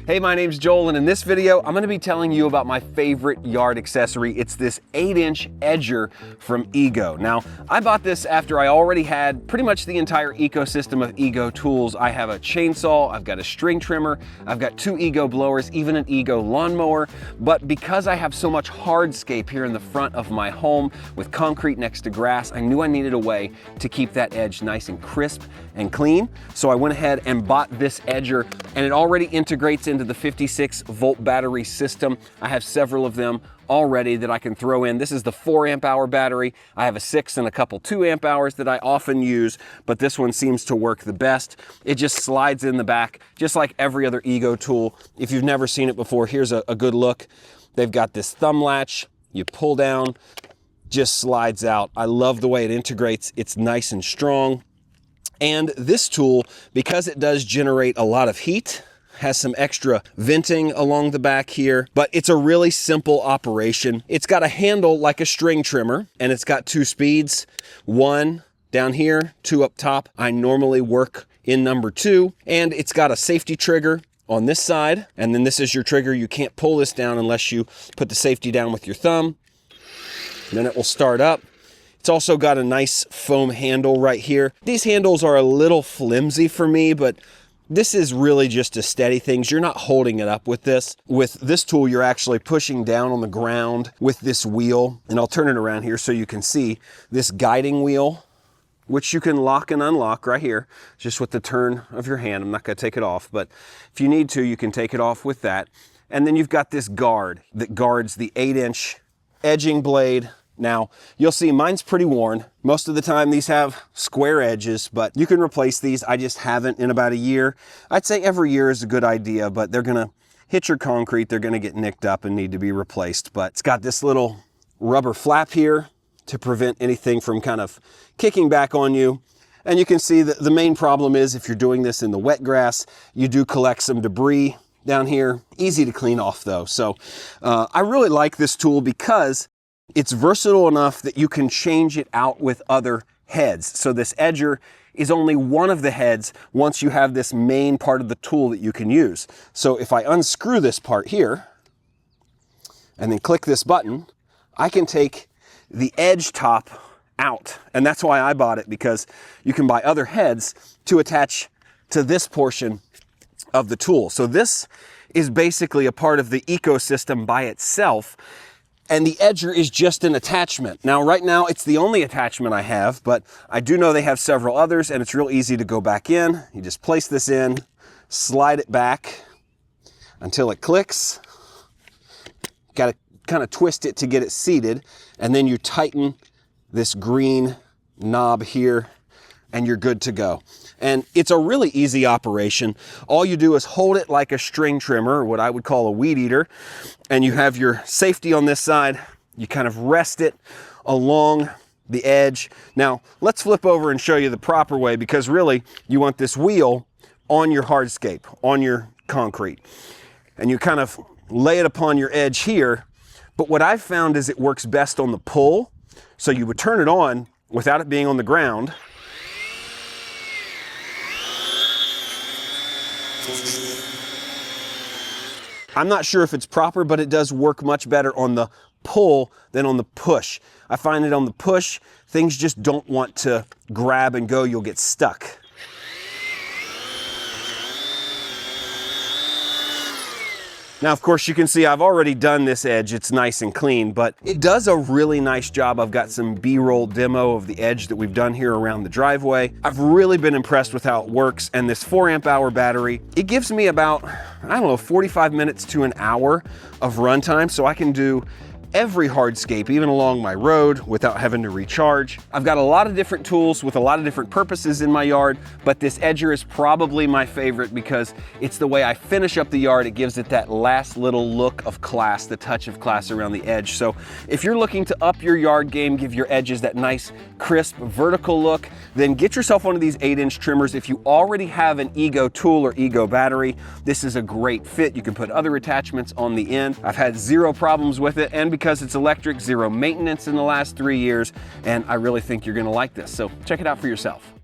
Hey, my name's Joel, and in this video, I'm gonna be telling you about my favorite yard accessory. It's this 8-inch edger from Ego. Now, I bought this after I already had pretty much the entire ecosystem of Ego tools. I have a chainsaw, I've got a string trimmer, I've got 2 Ego blowers, even an Ego lawnmower. But because I have so much hardscape here in the front of my home with concrete next to grass, I knew I needed a way to keep that edge nice and crisp and clean. So I went ahead and bought this edger, and it already integrates into the 56-volt battery system. I have several of them already that I can throw in. This is the 4 amp hour battery. I have a 6 and a couple 2 amp hours that I often use, but this one seems to work the best. It just slides in the back, just like every other Ego tool. If you've never seen it before, here's a good look. They've got this thumb latch. You pull down, just slides out. I love the way it integrates. It's nice and strong. And this tool, because it does generate a lot of heat, has some extra venting along the back here, but it's a really simple operation. It's got a handle like a string trimmer, and it's got 2 speeds, 1 down here, 2 up top. I normally work in number 2, and it's got a safety trigger on this side, and then this is your trigger. You can't pull this down unless you put the safety down with your thumb. Then it will start up. It's also got a nice foam handle right here. These handles are a little flimsy for me, but this is really just to steady things. You're not holding it up with this. With this tool, you're actually pushing down on the ground with this wheel. And I'll turn it around here so you can see this guiding wheel, which you can lock and unlock right here, just with the turn of your hand. I'm not gonna take it off, but if you need to, you can take it off with that. And then you've got this guard that guards the 8-inch edging blade. Now, you'll see mine's pretty worn. Most of the time these have square edges, but you can replace these. I just haven't in about a year. I'd say every year is a good idea, but they're gonna hit your concrete, they're gonna get nicked up and need to be replaced. But it's got this little rubber flap here to prevent anything from kind of kicking back on you. And you can see that the main problem is if you're doing this in the wet grass, you do collect some debris down here. Easy to clean off though. So I really like this tool because it's versatile enough that you can change it out with other heads. So this edger is only one of the heads once you have this main part of the tool that you can use. So if I unscrew this part here and then click this button, I can take the edge top out. And that's why I bought it, because you can buy other heads to attach to this portion of the tool. So this is basically a part of the ecosystem by itself. And the edger is just an attachment. Now, right now, it's the only attachment I have, but I do know they have several others, and it's real easy to go back in. You just place this in, slide it back until it clicks. Got to kind of twist it to get it seated, and then you tighten this green knob here, and you're good to go. And it's a really easy operation. All you do is hold it like a string trimmer, or what I would call a weed eater, and you have your safety on this side. You kind of rest it along the edge. Now, let's flip over and show you the proper way, because really you want this wheel on your hardscape, on your concrete. And you kind of lay it upon your edge here. But what I've found is it works best on the pull. So you would turn it on without it being on the ground. I'm not sure if it's proper, but it does work much better on the pull than on the push. I find that on the push, things just don't want to grab and go. You'll get stuck. Now, of course, you can see I've already done this edge. It's nice and clean, but it does a really nice job. I've got some B-roll demo of the edge that we've done here around the driveway. I've really been impressed with how it works. And this 4 amp hour battery, it gives me about, I don't know, 45 minutes to an hour of runtime. So I can do every hardscape, even along my road, without having to recharge. I've got a lot of different tools with a lot of different purposes in my yard, but this edger is probably my favorite because it's the way I finish up the yard. It gives it that last little look of class, the touch of class around the edge. So if you're looking to up your yard game, give your edges that nice, crisp, vertical look, then get yourself one of these 8-inch trimmers. If you already have an Ego tool or Ego battery, this is a great fit. You can put other attachments on the end. I've had 0 problems with it, and because it's electric, 0 maintenance in the last 3 years, and I really think you're gonna like this. So check it out for yourself.